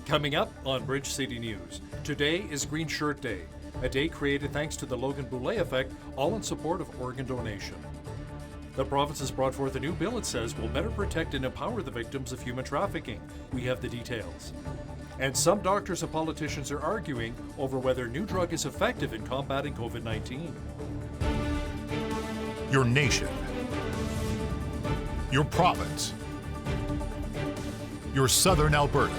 Coming up on Bridge City News, today is Green Shirt Day, a day created thanks to the Logan Boulet Effect, all in support of organ donation. The province has brought forth a new bill, it says, will better protect and empower the victims of human trafficking. We have the details. And some doctors and politicians are arguing over whether a new drug is effective in combating COVID-19. Your nation, your province, your southern Alberta.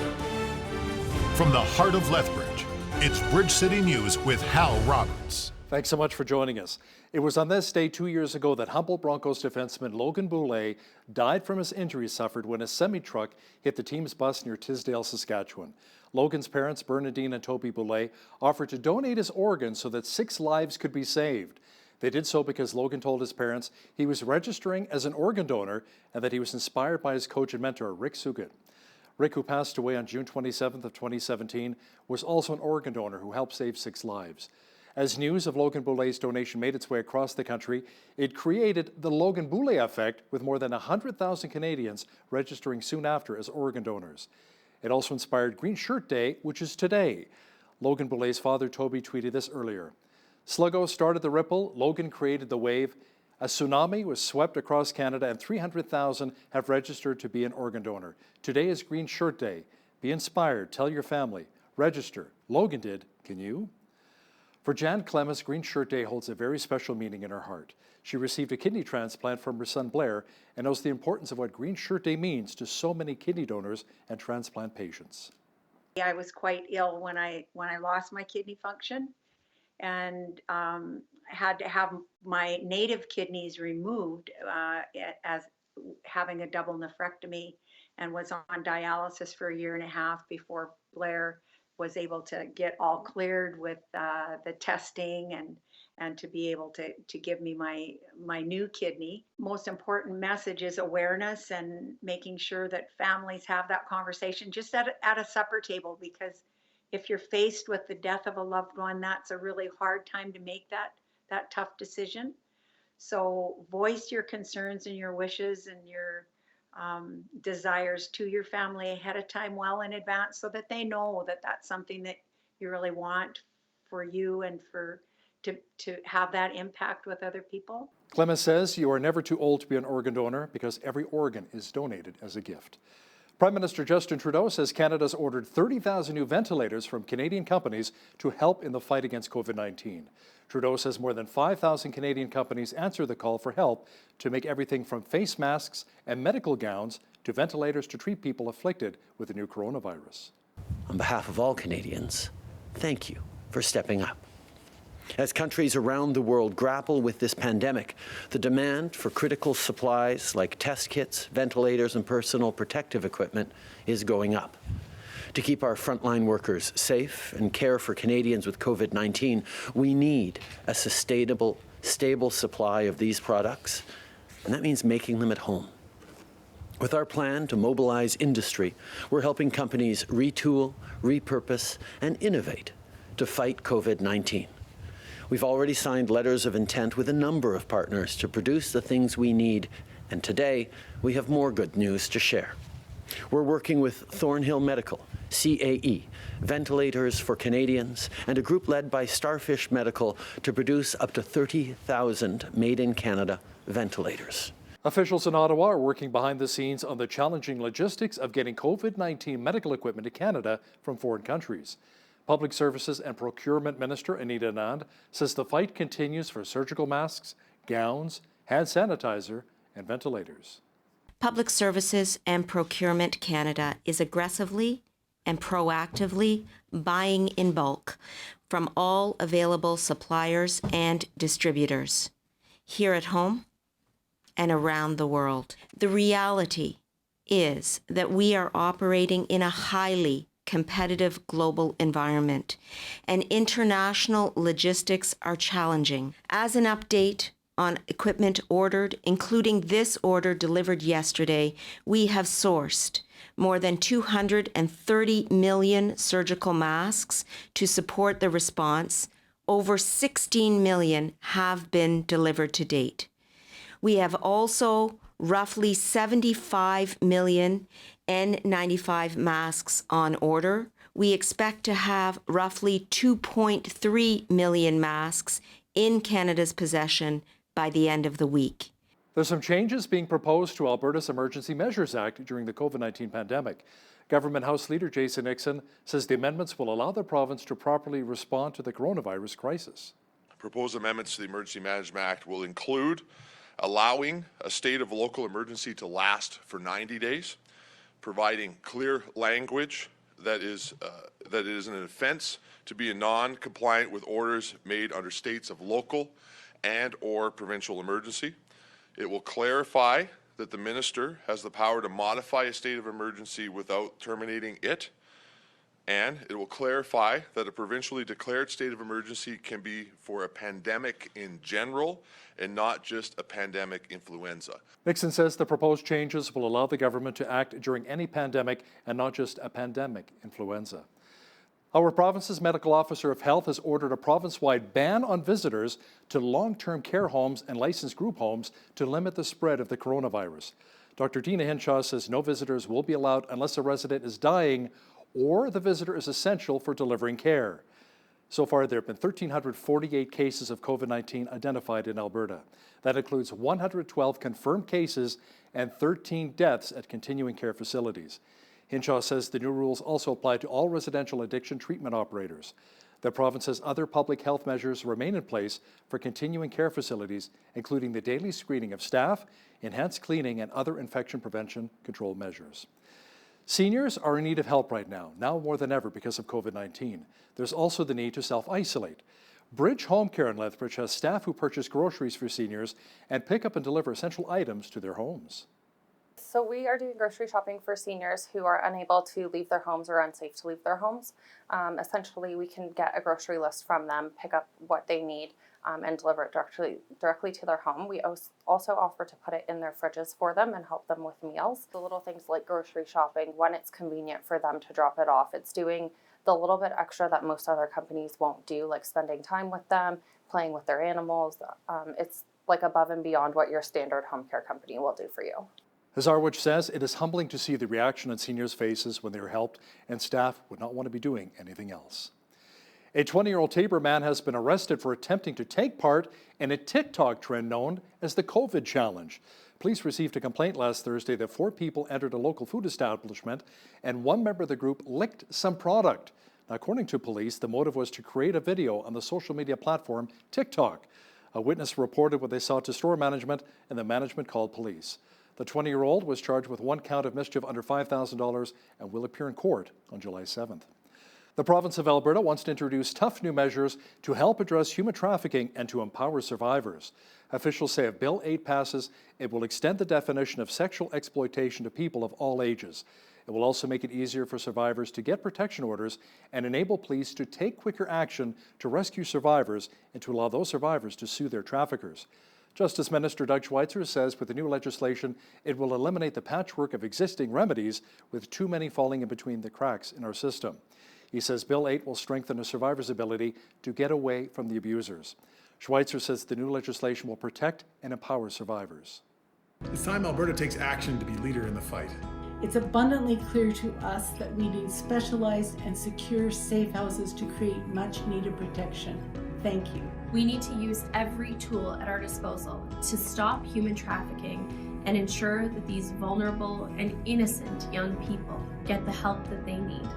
From the heart of Lethbridge, it's Bridge City News with Hal Roberts. Thanks so much for joining us. It was on this day 2 years ago that Humboldt Broncos defenseman Logan Boulet died from his injuries suffered when a semi-truck hit the team's bus near Tisdale, Saskatchewan. Logan's parents, Bernadine and Toby Boulet, offered to donate his organs so that 6 lives could be saved. They did so because Logan told his parents he was registering as an organ donor and that he was inspired by his coach and mentor, Rick Sugat. Rick, who passed away on June 27th of 2017, was also an organ donor who helped save 6 lives. As news of Logan Boulet's donation made its way across the country, it created the Logan Boulet Effect, with more than 100,000 Canadians registering soon after as organ donors. It also inspired Green Shirt Day, which is today. Logan Boulet's father, Toby, tweeted this earlier. Sluggo started the ripple, Logan created the wave. A tsunami was swept across Canada and 300,000 have registered to be an organ donor. Today is Green Shirt Day. Be inspired, tell your family, register. Logan did, can you? For Jan Clemens, Green Shirt Day holds a very special meaning in her heart. She received a kidney transplant from her son Blair and knows the importance of what Green Shirt Day means to so many kidney donors and transplant patients. I was quite ill when I lost my kidney function, and had to have my native kidneys removed as having a double nephrectomy, and was on dialysis for 1.5 years before Blair was able to get all cleared with the testing and to be able to give me my new kidney. Most important message is awareness and making sure that families have that conversation just at a supper table, because if you're faced with the death of a loved one, that's a really hard time to make that tough decision. So voice your concerns and your wishes and your desires to your family ahead of time, well in advance, so that they know that that's something that you really want for you and to have that impact with other people. Clemens says you are never too old to be an organ donor because every organ is donated as a gift. Prime Minister Justin Trudeau says Canada's ordered 30,000 new ventilators from Canadian companies to help in the fight against COVID-19. Trudeau says more than 5,000 Canadian companies answer the call for help to make everything from face masks and medical gowns to ventilators to treat people afflicted with the new coronavirus. On behalf of all Canadians, thank you for stepping up. As countries around the world grapple with this pandemic, the demand for critical supplies like test kits, ventilators, and personal protective equipment is going up. To keep our frontline workers safe and care for Canadians with COVID-19, we need a sustainable, stable supply of these products, and that means making them at home. With our plan to mobilize industry, we're helping companies retool, repurpose, and innovate to fight COVID-19. We've already signed letters of intent with a number of partners to produce the things we need, and today we have more good news to share. We're working with Thornhill Medical, CAE, Ventilators for Canadians, and a group led by Starfish Medical to produce up to 30,000 made-in-Canada ventilators. Officials in Ottawa are working behind the scenes on the challenging logistics of getting COVID-19 medical equipment to Canada from foreign countries. Public Services and Procurement Minister Anita Anand says the fight continues for surgical masks, gowns, hand sanitizer, and ventilators. Public Services and Procurement Canada is aggressively and proactively buying in bulk from all available suppliers and distributors, here at home and around the world. The reality is that we are operating in a highly competitive global environment, and international logistics are challenging. As an update on equipment ordered, including this order delivered yesterday, we have sourced more than 230 million surgical masks to support the response. Over 16 million have been delivered to date. We have also roughly 75 million N95 masks on order, we expect to have roughly 2.3 million masks in Canada's possession by the end of the week. There's some changes being proposed to Alberta's Emergency Measures Act during the COVID-19 pandemic. Government House Leader Jason Nixon says the amendments will allow the province to properly respond to the coronavirus crisis. Proposed amendments to the Emergency Management Act will include allowing a state of local emergency to last for 90 days, providing clear language that it is an offense to be non-compliant with orders made under states of local and or provincial emergency. It will clarify that the minister has the power to modify a state of emergency without terminating it, and it will clarify that a provincially declared state of emergency can be for a pandemic in general and not just a pandemic influenza. Nixon says the proposed changes will allow the government to act during any pandemic and not just a pandemic influenza. Our province's medical officer of health has ordered a province-wide ban on visitors to long-term care homes and licensed group homes to limit the spread of the coronavirus. Dr. Dina Hinshaw says no visitors will be allowed unless a resident is dying or the visitor is essential for delivering care. So far, there have been 1,348 cases of COVID-19 identified in Alberta. That includes 112 confirmed cases and 13 deaths at continuing care facilities. Hinshaw says the new rules also apply to all residential addiction treatment operators. The province says other public health measures remain in place for continuing care facilities, including the daily screening of staff, enhanced cleaning, and other infection prevention control measures. Seniors are in need of help right now more than ever because of COVID-19. There's also the need to self-isolate. Bridge Home Care in Lethbridge has staff who purchase groceries for seniors and pick up and deliver essential items to their homes. So we are doing grocery shopping for seniors who are unable to leave their homes or unsafe to leave their homes. Essentially, we can get a grocery list from them, pick up what they need, and deliver it directly to their home. We also offer to put it in their fridges for them and help them with meals. The little things like grocery shopping, when it's convenient for them to drop it off, it's doing the little bit extra that most other companies won't do, like spending time with them, playing with their animals. It's like above and beyond what your standard home care company will do for you. As Arwich says, it is humbling to see the reaction on seniors' faces when they are helped, and staff would not want to be doing anything else. A 20-year-old Tabor man has been arrested for attempting to take part in a TikTok trend known as the COVID Challenge. Police received a complaint last Thursday that 4 people entered a local food establishment and one member of the group licked some product. Now, according to police, the motive was to create a video on the social media platform TikTok. A witness reported what they saw to store management, and the management called police. The 20-year-old was charged with 1 count of mischief under $5,000 and will appear in court on July 7th. The province of Alberta wants to introduce tough new measures to help address human trafficking and to empower survivors. Officials say if Bill 8 passes, it will extend the definition of sexual exploitation to people of all ages. It will also make it easier for survivors to get protection orders and enable police to take quicker action to rescue survivors and to allow those survivors to sue their traffickers. Justice Minister Doug Schweitzer says with the new legislation, it will eliminate the patchwork of existing remedies with too many falling in between the cracks in our system. He says Bill 8 will strengthen a survivor's ability to get away from the abusers. Schweitzer says the new legislation will protect and empower survivors. It's time Alberta takes action to be leader in the fight. It's abundantly clear to us that we need specialized and secure safe houses to create much needed protection. Thank you. We need to use every tool at our disposal to stop human trafficking and ensure that these vulnerable and innocent young people get the help that they need.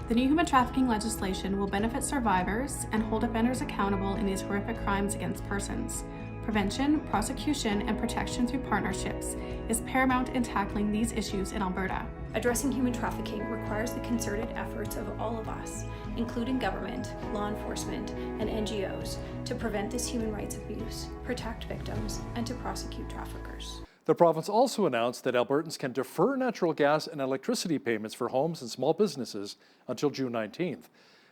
The new human trafficking legislation will benefit survivors and hold offenders accountable in these horrific crimes against persons. Prevention, prosecution, and protection through partnerships is paramount in tackling these issues in Alberta. Addressing human trafficking requires the concerted efforts of all of us, including government, law enforcement, and NGOs, to prevent this human rights abuse, protect victims, and to prosecute traffickers. The province also announced that Albertans can defer natural gas and electricity payments for homes and small businesses until June 19th.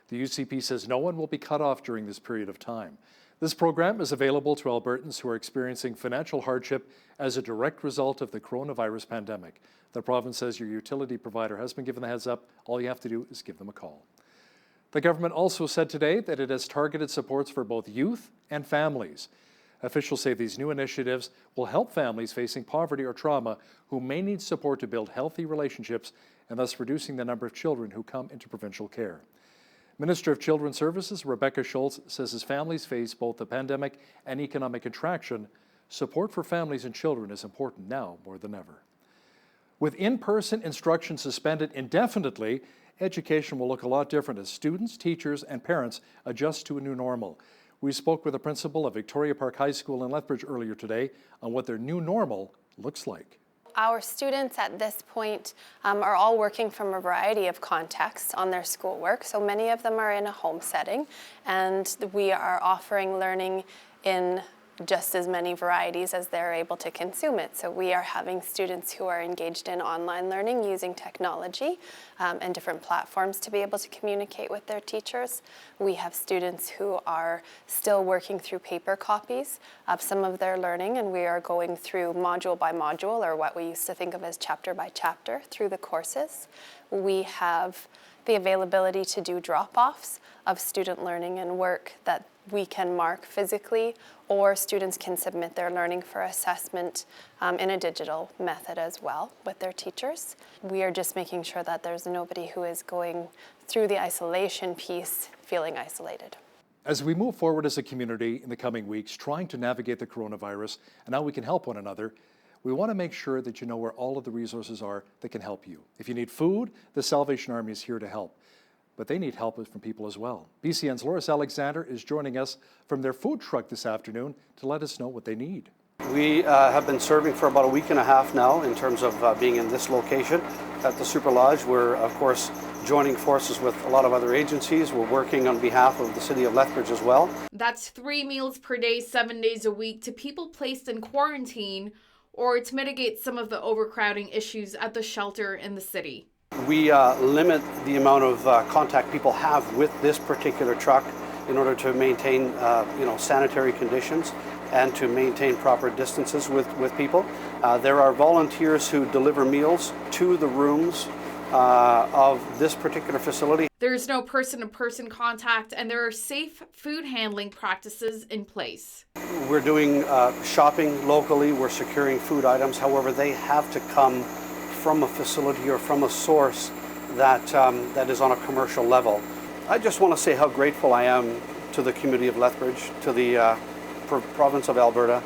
The UCP says no one will be cut off during this period of time. This program is available to Albertans who are experiencing financial hardship as a direct result of the coronavirus pandemic. The province says your utility provider has been given the heads up. All you have to do is give them a call. The government also said today that it has targeted supports for both youth and families. Officials say these new initiatives will help families facing poverty or trauma who may need support to build healthy relationships and thus reducing the number of children who come into provincial care. Minister of Children's Services Rebecca Schultz says as families face both the pandemic and economic contraction, support for families and children is important now more than ever. With in-person instruction suspended indefinitely, education will look a lot different as students, teachers, and parents adjust to a new normal. We spoke with the principal of Victoria Park High School in Lethbridge earlier today on what their new normal looks like. Our students at this point are all working from a variety of contexts on their schoolwork. So many of them are in a home setting, and we are offering learning in just as many varieties as they're able to consume it. So we are having students who are engaged in online learning using technology and different platforms to be able to communicate with their teachers. We have students who are still working through paper copies of some of their learning, and we are going through module by module, or what we used to think of as chapter by chapter, through the courses. We have the availability to do drop-offs of student learning and work that we can mark physically, or students can submit their learning for assessment in a digital method as well with their teachers. We are just making sure that there's nobody who is going through the isolation piece feeling isolated. As we move forward as a community in the coming weeks, trying to navigate the coronavirus and how we can help one another, we want to make sure that you know where all of the resources are that can help you. If you need food, the Salvation Army is here to help. But they need help from people as well. BCN's Loris Alexander is joining us from their food truck this afternoon to let us know what they need. We have been serving for about a week and a half now in terms of being in this location at the Super Lodge. We're, of course, joining forces with a lot of other agencies. We're working on behalf of the City of Lethbridge as well. That's 3 meals per day, 7 days a week to people placed in quarantine or to mitigate some of the overcrowding issues at the shelter in the city. We limit the amount of contact people have with this particular truck in order to maintain sanitary conditions and to maintain proper distances with people. There are volunteers who deliver meals to the rooms of this particular facility. There's no person-to-person contact, and there are safe food handling practices in place. We're doing shopping locally. We're securing food items. However, they have to come from a facility or from a source that is on a commercial level. I just want to say how grateful I am to the community of Lethbridge, to the province of Alberta,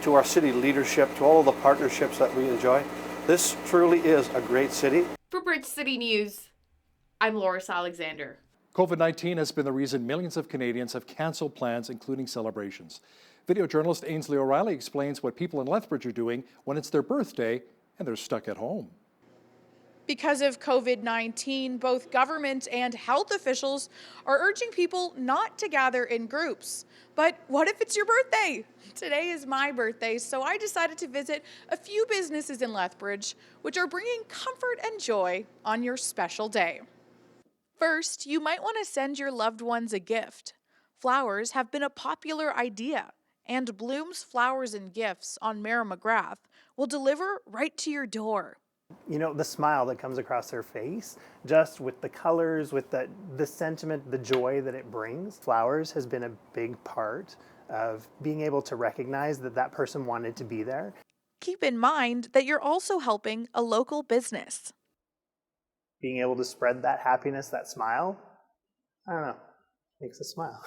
to our city leadership, to all of the partnerships that we enjoy. This truly is a great city. For Bridge City News, I'm Loris Alexander. COVID-19 has been the reason millions of Canadians have cancelled plans, including celebrations. Video journalist Ainsley O'Reilly explains what people in Lethbridge are doing when it's their birthday and they're stuck at home. Because of COVID-19, both government and health officials are urging people not to gather in groups. But what if it's your birthday? Today is my birthday, so I decided to visit a few businesses in Lethbridge, which are bringing comfort and joy on your special day. First, you might want to send your loved ones a gift. Flowers have been a popular idea, and Bloom's Flowers and Gifts on Mara McGrath will deliver right to your door. You know, the smile that comes across their face, just with the colors, with the sentiment, the joy that it brings. Flowers has been a big part of being able to recognize that that person wanted to be there. Keep in mind that you're also helping a local business. Being able to spread that happiness, that smile, I don't know, makes us smile.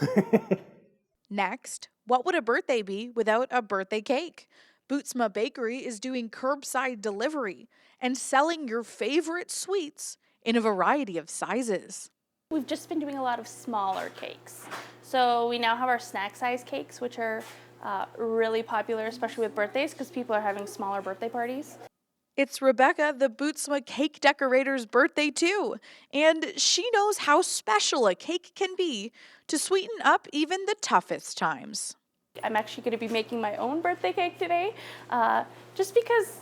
Next, what would a birthday be without a birthday cake? Bootsma Bakery is doing curbside delivery and selling your favorite sweets in a variety of sizes. We've just been doing a lot of smaller cakes. So we now have our snack size cakes, which are really popular, especially with birthdays, because people are having smaller birthday parties. It's Rebecca, the Bootsma cake decorator's birthday too, and she knows how special a cake can be to sweeten up even the toughest times. I'm actually going to be making my own birthday cake today, just because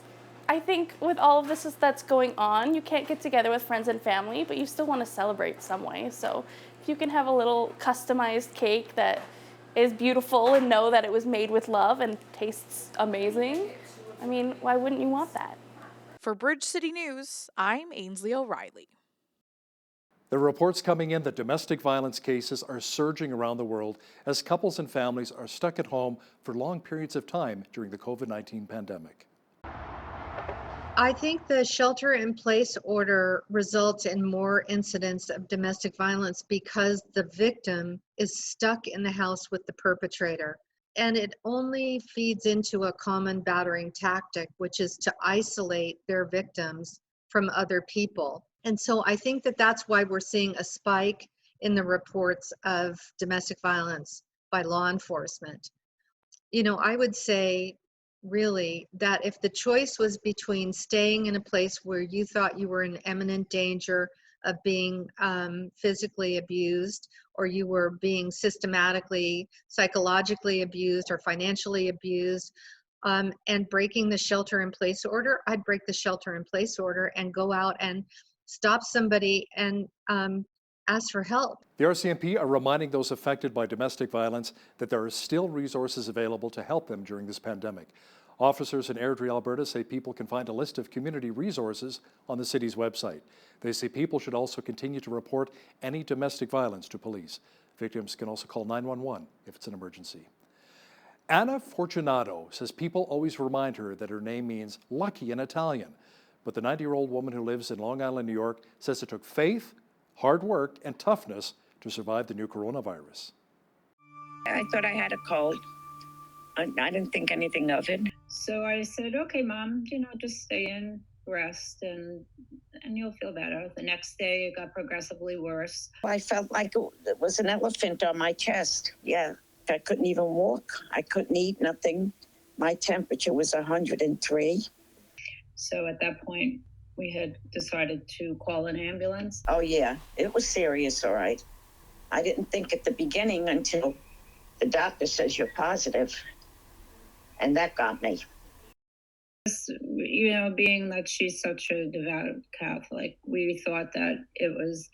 I think with all of this that's going on, you can't get together with friends and family, but you still want to celebrate some way. So if you can have a little customized cake that is beautiful and know that it was made with love and tastes amazing, I mean, why wouldn't you want that? For Bridge City News, I'm Ainsley O'Reilly. There are reports coming in that domestic violence cases are surging around the world as couples and families are stuck at home for long periods of time during the COVID-19 pandemic. I think the shelter-in-place order results in more incidents of domestic violence because the victim is stuck in the house with the perpetrator. And it only feeds into a common battering tactic, which is to isolate their victims from other people. And so I think that that's why we're seeing a spike in the reports of domestic violence by law enforcement. You know, I would say really that if the choice was between staying in a place where you thought you were in imminent danger of being physically abused, or you were being systematically, psychologically abused or financially abused, and breaking the shelter-in-place order, I'd break the shelter-in-place order and go out and stop somebody and ask for help. The RCMP are reminding those affected by domestic violence that there are still resources available to help them during this pandemic. Officers in Airdrie, Alberta say people can find a list of community resources on the city's website. They say people should also continue to report any domestic violence to police. Victims can also call 911 if it's an emergency. Anna Fortunato says people always remind her that her name means lucky in Italian. But the 90-year-old woman who lives in Long Island, New York, says it took faith, hard work, and toughness to survive the new coronavirus. I thought I had a cold. I didn't think anything of it. So I said, okay, Mom, just stay in, rest, and you'll feel better. The next day, it got progressively worse. I felt like it was an elephant on my chest. Yeah, I couldn't even walk. I couldn't eat, nothing. My temperature was 103. So at that point, we had decided to call an ambulance. Oh, yeah, it was serious, all right. I didn't think at the beginning until the doctor says you're positive. And that got me. Being that she's such a devout Catholic, we thought that it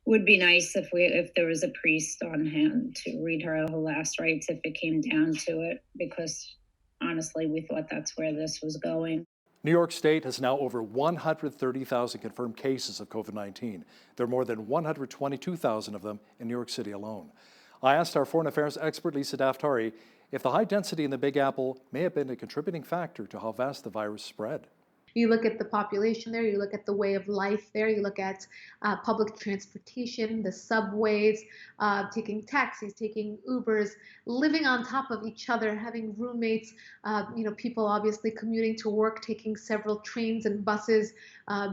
would be nice if there was a priest on hand to read her the last rites if it came down to it, because honestly, we thought that's where this was going. New York State has now over 130,000 confirmed cases of COVID-19. There are more than 122,000 of them in New York City alone. I asked our foreign affairs expert, Lisa Daftari, if the high density in the Big Apple may have been a contributing factor to how fast the virus spread. You look at the population there, you look at the way of life there, you look at public transportation, the subways, taking taxis, taking Ubers, living on top of each other, having roommates, people obviously commuting to work, taking several trains and buses,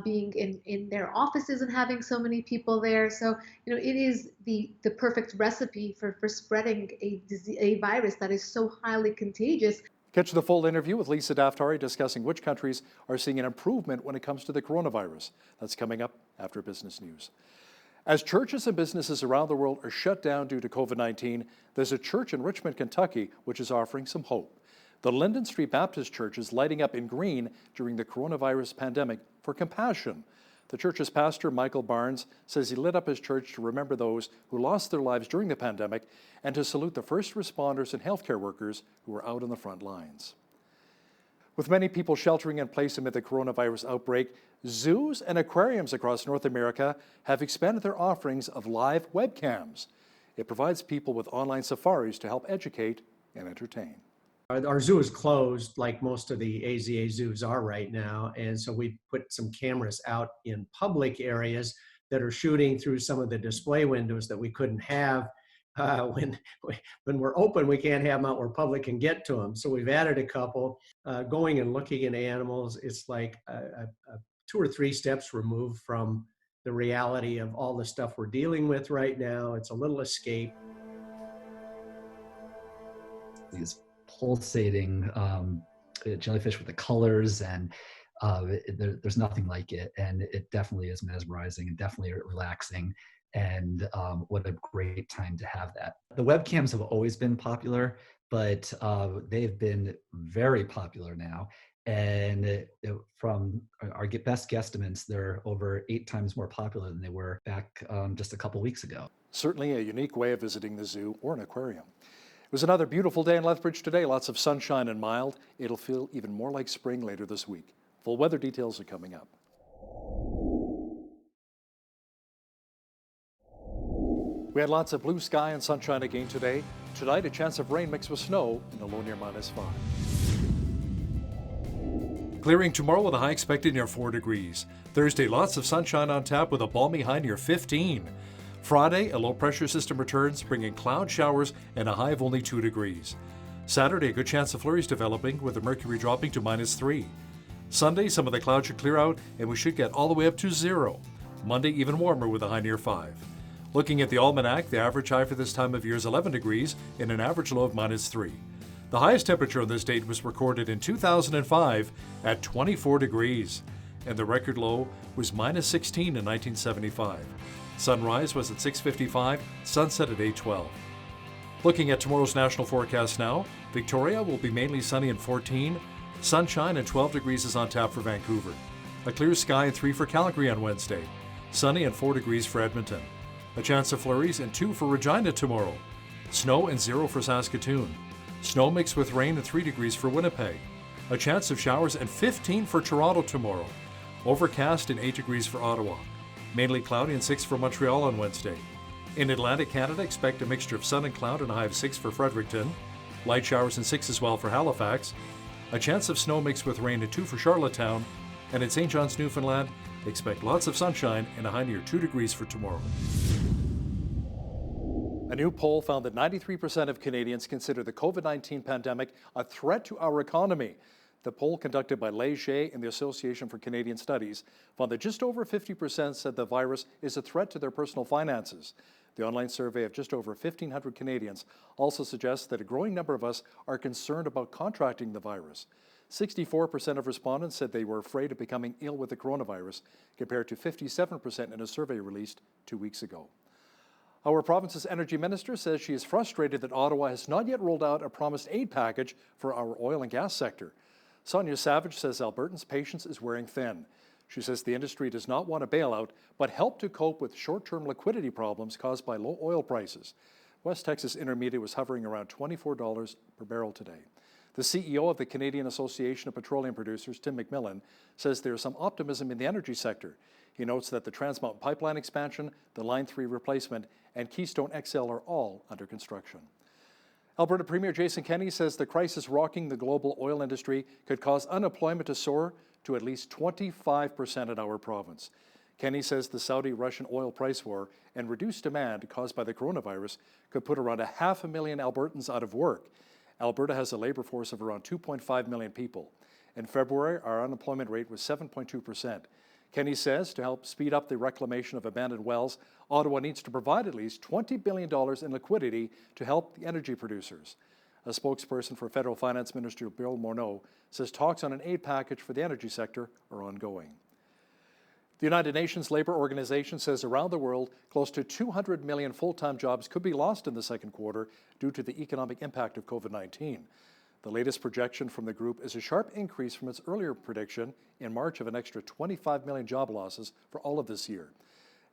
being in their offices and having so many people there. So, it is the perfect recipe for spreading a virus that is so highly contagious. Catch the full interview with Lisa Daftari discussing which countries are seeing an improvement when it comes to the coronavirus. That's coming up after Business News. As churches and businesses around the world are shut down due to COVID-19, there's a church in Richmond, Kentucky, which is offering some hope. The Linden Street Baptist Church is lighting up in green during the coronavirus pandemic for compassion. The church's pastor, Michael Barnes, says he lit up his church to remember those who lost their lives during the pandemic and to salute the first responders and healthcare workers who are out on the front lines. With many people sheltering in place amid the coronavirus outbreak, zoos and aquariums across North America have expanded their offerings of live webcams. It provides people with online safaris to help educate and entertain. Our zoo is closed like most of the AZA zoos are right now, and so we put some cameras out in public areas that are shooting through some of the display windows that we couldn't have when we're open. We can't have them out where public can get to them. So we've added a couple. Going and looking at animals, it's like 2 or 3 steps removed from the reality of all the stuff we're dealing with right now. It's a little escape. These pulsating jellyfish with the colors, and there's nothing like it, and it definitely is mesmerizing and definitely relaxing, and what a great time to have that. The webcams have always been popular, but they've been very popular now, and from our best guesstimates, they're over 8 times more popular than they were back just a couple weeks ago. Certainly a unique way of visiting the zoo or an aquarium. It was another beautiful day in Lethbridge today, lots of sunshine and mild. It'll feel even more like spring later this week. Full weather details are coming up. We had lots of blue sky and sunshine again today. Tonight, a chance of rain mixed with snow and a low near -5. Clearing tomorrow with a high expected near 4 degrees. Thursday, lots of sunshine on tap with a balmy high near 15. Friday, a low pressure system returns, bringing cloud showers and a high of only 2 degrees. Saturday, a good chance of flurries developing with the mercury dropping to -3. Sunday, some of the clouds should clear out and we should get all the way up to 0. Monday, even warmer with a high near 5. Looking at the almanac, the average high for this time of year is 11 degrees and an average low of -3. The highest temperature on this date was recorded in 2005 at 24 degrees, and the record low was -16 in 1975. Sunrise was at 6:55, sunset at 8:12. Looking at tomorrow's national forecast now, Victoria will be mainly sunny and 14, sunshine and 12 degrees is on tap for Vancouver. A clear sky and 3 for Calgary on Wednesday, sunny and 4 degrees for Edmonton. A chance of flurries and 2 for Regina tomorrow. Snow and 0 for Saskatoon. Snow mixed with rain and 3 degrees for Winnipeg. A chance of showers and 15 for Toronto tomorrow. Overcast and 8 degrees for Ottawa. Mainly cloudy and 6 for Montreal on Wednesday. In Atlantic Canada, expect a mixture of sun and cloud and a high of 6 for Fredericton. Light showers and 6 as well for Halifax. A chance of snow mixed with rain and 2 for Charlottetown. And in St. John's, Newfoundland, expect lots of sunshine and a high near 2 degrees for tomorrow. A new poll found that 93% of Canadians consider the COVID-19 pandemic a threat to our economy. The poll conducted by Leger and the Association for Canadian Studies found that just over 50% said the virus is a threat to their personal finances. The online survey of just over 1,500 Canadians also suggests that a growing number of us are concerned about contracting the virus. 64% of respondents said they were afraid of becoming ill with the coronavirus, compared to 57% in a survey released 2 weeks ago. Our province's energy minister says she is frustrated that Ottawa has not yet rolled out a promised aid package for our oil and gas sector. Sonia Savage says Albertans' patience is wearing thin. She says the industry does not want a bailout, but help to cope with short-term liquidity problems caused by low oil prices. West Texas Intermediate was hovering around $24 per barrel today. The CEO of the Canadian Association of Petroleum Producers, Tim McMillan, says there is some optimism in the energy sector. He notes that the Trans Mountain Pipeline expansion, the Line 3 replacement, and Keystone XL are all under construction. Alberta Premier Jason Kenney says the crisis rocking the global oil industry could cause unemployment to soar to at least 25% in our province. Kenney says the Saudi-Russian oil price war and reduced demand caused by the coronavirus could put around 500,000 Albertans out of work. Alberta has a labor force of around 2.5 million people. In February, our unemployment rate was 7.2%. Kenney says to help speed up the reclamation of abandoned wells, Ottawa needs to provide at least $20 billion in liquidity to help the energy producers. A spokesperson for Federal Finance Minister Bill Morneau says talks on an aid package for the energy sector are ongoing. The United Nations Labour Organization says around the world, close to 200 million full-time jobs could be lost in the second quarter due to the economic impact of COVID-19. The latest projection from the group is a sharp increase from its earlier prediction in March of an extra 25 million job losses for all of this year.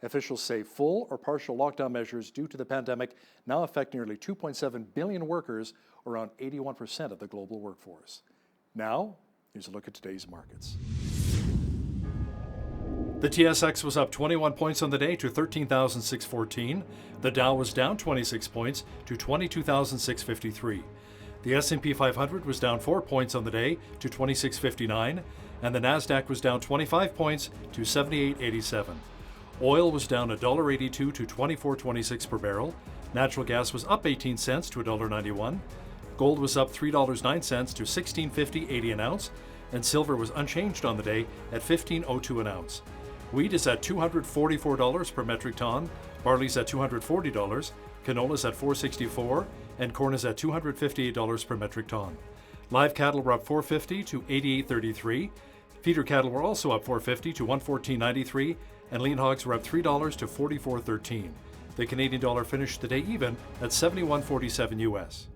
Officials say full or partial lockdown measures due to the pandemic now affect nearly 2.7 billion workers, around 81% of the global workforce. Now, here's a look at today's markets. The TSX was up 21 points on the day to 13,614. The Dow was down 26 points to 22,653. The S&P 500 was down 4 points on the day to 2659, and the Nasdaq was down 25 points to 7887. Oil was down $1.82 to $24.26 per barrel. Natural gas was up 18 cents to $1.91. Gold was up $3.09 to $16.50.80 an ounce, and silver was unchanged on the day at $15.02 an ounce. Wheat is at $244 per metric ton, barley's at $240, canola's at $464, and corn is at $258 per metric ton. Live cattle were up $4.50 to $88.33. Feeder cattle were also up $4.50 to $114.93, and lean hogs were up $3 to $44.13. The Canadian dollar finished the day even at 71.47 US.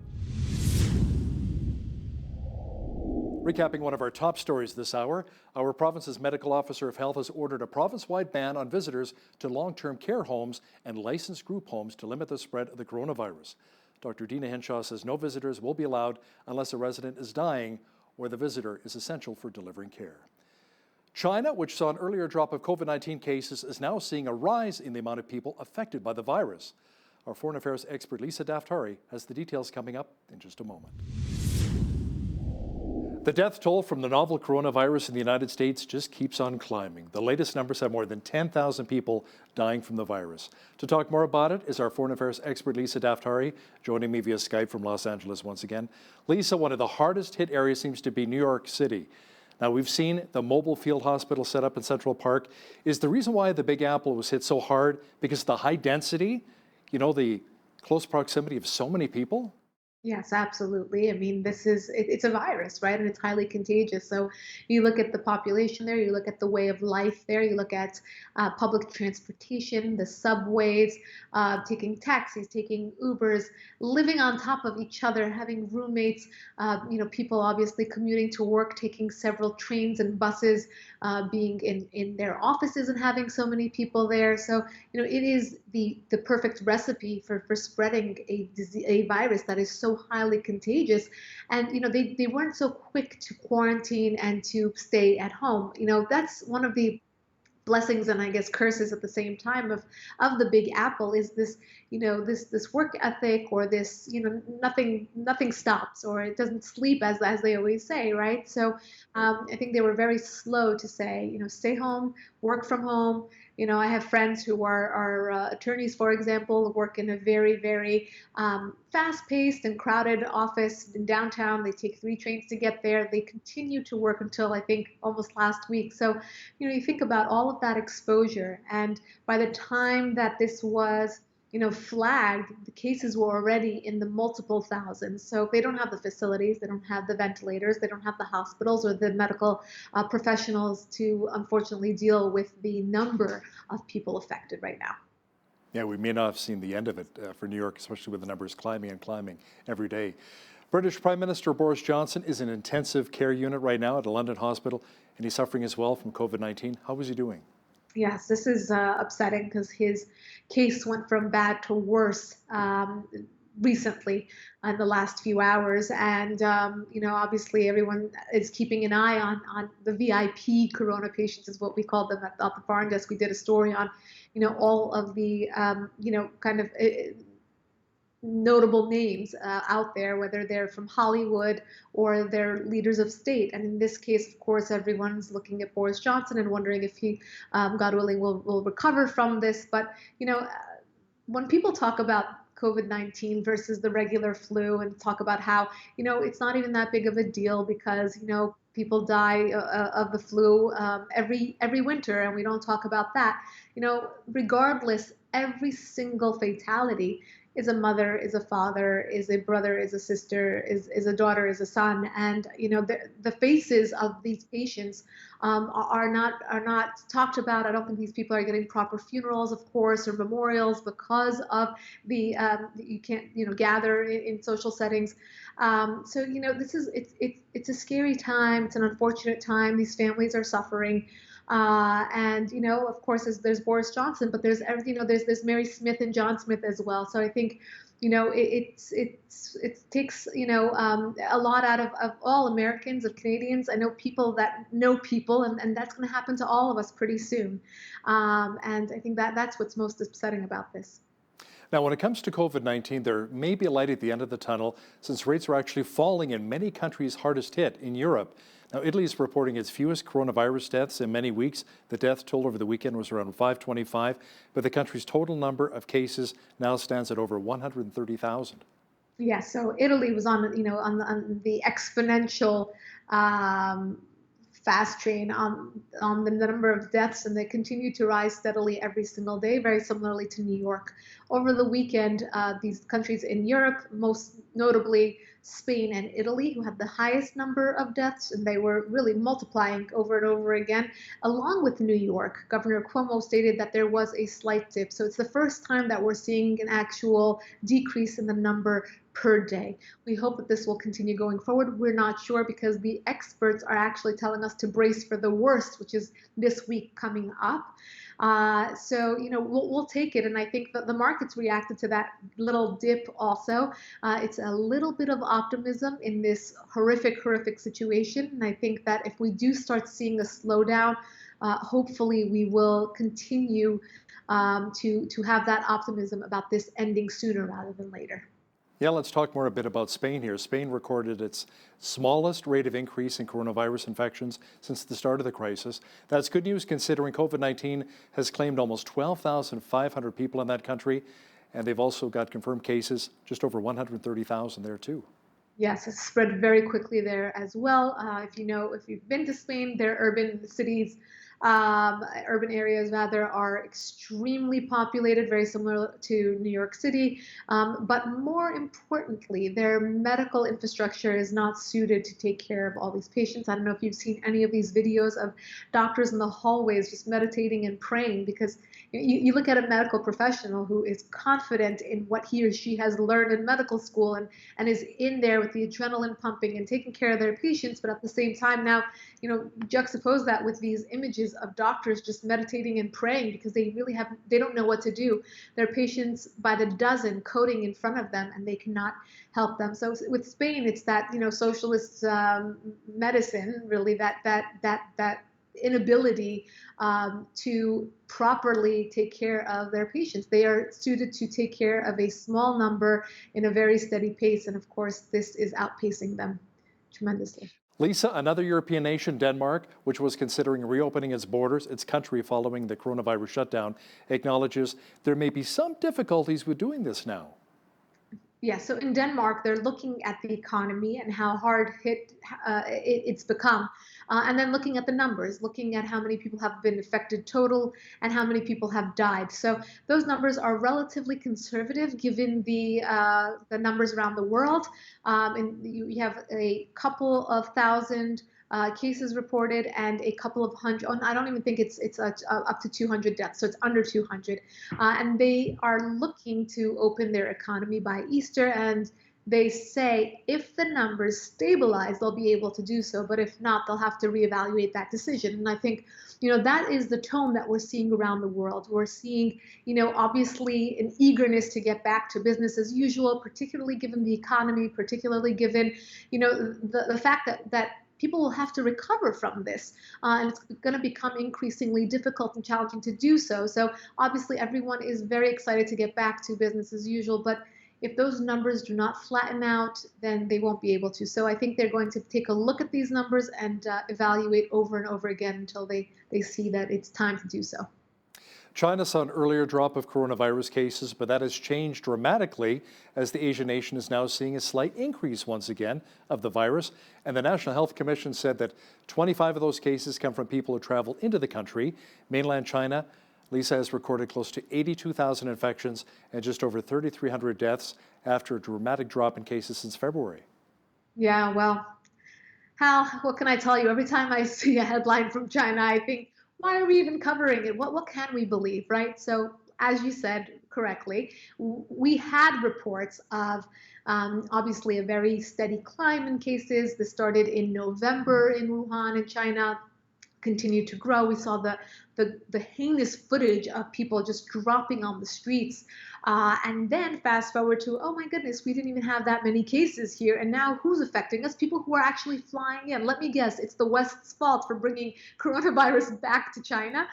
Recapping one of our top stories this hour, our province's medical officer of health has ordered a province-wide ban on visitors to long-term care homes and licensed group homes to limit the spread of the coronavirus. Dr. Dina Henshaw says no visitors will be allowed unless a resident is dying or the visitor is essential for delivering care. China, which saw an earlier drop of COVID-19 cases, is now seeing a rise in the amount of people affected by the virus. Our foreign affairs expert Lisa Daftari has the details coming up in just a moment. The death toll from the novel coronavirus in the United States just keeps on climbing. The latest numbers have more than 10,000 people dying from the virus. To talk more about it is our foreign affairs expert Lisa Daftari, joining me via Skype from Los Angeles once again. Lisa, one of the hardest hit areas seems to be New York City. Now, we've seen the mobile field hospital set up in Central Park. Is the reason why the Big Apple was hit so hard because of the high density, the close proximity of so many people? Yes, absolutely. I mean, it's a virus, right? And it's highly contagious. So you look at the population there, you look at the way of life there, you look at public transportation, the subways, taking taxis, taking Ubers, living on top of each other, having roommates, people obviously commuting to work, taking several trains and buses, being in their offices and having so many people there. So, it is the perfect recipe for spreading a virus that is so highly contagious. And they weren't so quick to quarantine and to stay at home. That's one of the blessings and I guess curses at the same time of the Big Apple is this this work ethic, or this nothing stops, or it doesn't sleep, as they always say, right? So I think they were very slow to say, stay home, work from home. I have friends who are attorneys, for example, work in a very, very fast-paced and crowded office in downtown. They take 3 trains to get there. They continue to work until I think almost last week. So, you think about all of that exposure, and by the time that this was flagged, the cases were already in the multiple thousands. So they don't have the facilities, they don't have the ventilators, they don't have the hospitals or the medical professionals to unfortunately deal with the number of people affected right now. Yeah, we may not have seen the end of it for New York, especially with the numbers climbing and climbing every day. British Prime Minister Boris Johnson is in an intensive care unit right now at a London hospital, and he's suffering as well from COVID-19. How is he doing? Yes, this is upsetting because his case went from bad to worse recently in the last few hours. And, obviously everyone is keeping an eye on the VIP corona patients is what we call them at the foreign desk. We did a story on, all of the, kind of notable names out there, whether they're from Hollywood or they're leaders of state. And in this case, of course, everyone's looking at Boris Johnson and wondering if he, God willing, will recover from this. But, when people talk about COVID-19 versus the regular flu and talk about how, it's not even that big of a deal because, people die of the flu every winter, and we don't talk about that. Regardless, every single fatality is a mother, is a father, is a brother, is a sister, is a daughter, is a son, and the faces of these patients are not talked about. I don't think these people are getting proper funerals, of course, or memorials because of the you can't gather in social settings. So this is it's a scary time. It's an unfortunate time. These families are suffering. And of course, there's Boris Johnson, but there's Mary Smith and John Smith as well. So I think, it takes a lot out of all Americans, of Canadians. I know people that know people, and that's going to happen to all of us pretty soon. And I think that's what's most upsetting about this. Now, when it comes to COVID-19, there may be a light at the end of the tunnel since rates are actually falling in many countries hardest hit in Europe. Now, Italy is reporting its fewest coronavirus deaths in many weeks. The death toll over the weekend was around 525, but the country's total number of cases now stands at over 130,000. Yeah, so Italy was on the exponential fast train on the number of deaths, and they continue to rise steadily every single day, very similarly to New York. Over the weekend, these countries in Europe, most notably Spain and Italy, who had the highest number of deaths, and they were really multiplying over and over again, along with New York. Governor Cuomo stated that there was a slight dip. So it's the first time that we're seeing an actual decrease in the number per day. We hope that this will continue going forward. We're not sure because the experts are actually telling us to brace for the worst, which is this week coming up. So, we'll take it. And I think that the markets reacted to that little dip also. It's a little bit of optimism in this horrific situation. And I think that if we do start seeing a slowdown hopefully we will continue to have that optimism about this ending sooner rather than later. Yeah, let's talk more a bit about Spain here. Spain recorded its smallest rate of increase in coronavirus infections since the start of the crisis. That's good news considering COVID-19 has claimed almost 12,500 people in that country, and they've also got confirmed cases, just over 130,000 there too. Yes, it's spread very quickly there as well. If you've been to Spain, their urban cities, urban areas rather, are extremely populated, very similar to New York City. But more importantly, their medical infrastructure is not suited to take care of all these patients. I don't know if you've seen any of these videos of doctors in the hallways just meditating and praying, because you look at a medical professional who is confident in what he or she has learned in medical school and is in there with the adrenaline pumping and taking care of their patients, but at the same time now, juxtapose that with these images of doctors just meditating and praying because they don't know what to do. Their patients by the dozen coding in front of them and they cannot help them. So with Spain, it's that, socialist medicine, really, that inability to properly take care of their patients. They are suited to take care of a small number in a very steady pace. And of course, this is outpacing them tremendously. Lisa, another European nation, Denmark, which was considering reopening its borders, its country following the coronavirus shutdown, acknowledges there may be some difficulties with doing this now. Yeah, so in Denmark, they're looking at the economy and how hard hit it's become. And then looking at the numbers, looking at how many people have been affected total and how many people have died. So those numbers are relatively conservative given the numbers around the world. And you have a couple of thousand cases reported and a couple of hundred. Oh, I don't even think it's up to 200 deaths, so it's under 200. And they are looking to open their economy by Easter, and they say if the numbers stabilize, they'll be able to do so. But if not, they'll have to reevaluate that decision. And I think, that is the tone that we're seeing around the world. We're seeing, obviously an eagerness to get back to business as usual, particularly given the economy, particularly given, the fact that people will have to recover from this, and it's going to become increasingly difficult and challenging to do so. So obviously everyone is very excited to get back to business as usual, but if those numbers do not flatten out, then they won't be able to. So I think they're going to take a look at these numbers and evaluate over and over again until they see that it's time to do so. China saw an earlier drop of coronavirus cases, but that has changed dramatically as the Asian nation is now seeing a slight increase once again of the virus. And the National Health Commission said that 25 of those cases come from people who travel into the country. Mainland China, Lisa, has recorded close to 82,000 infections and just over 3,300 deaths after a dramatic drop in cases since February. Yeah, well, Hal, what can I tell you? Every time I see a headline from China, I think, why are we even covering it? What can we believe, right? So as you said correctly, we had reports of obviously a very steady climb in cases. This started in November in Wuhan in China, continued to grow. We saw the heinous footage of people just dropping on the streets. And then fast forward to, oh my goodness, we didn't even have that many cases here. And now who's affecting us? People who are actually flying in. Let me guess, it's the West's fault for bringing coronavirus back to China.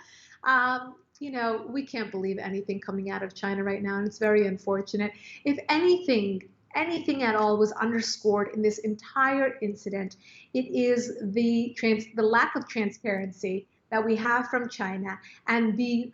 We can't believe anything coming out of China right now, and it's very unfortunate. If anything at all was underscored in this entire incident, it is the lack of transparency that we have from China and the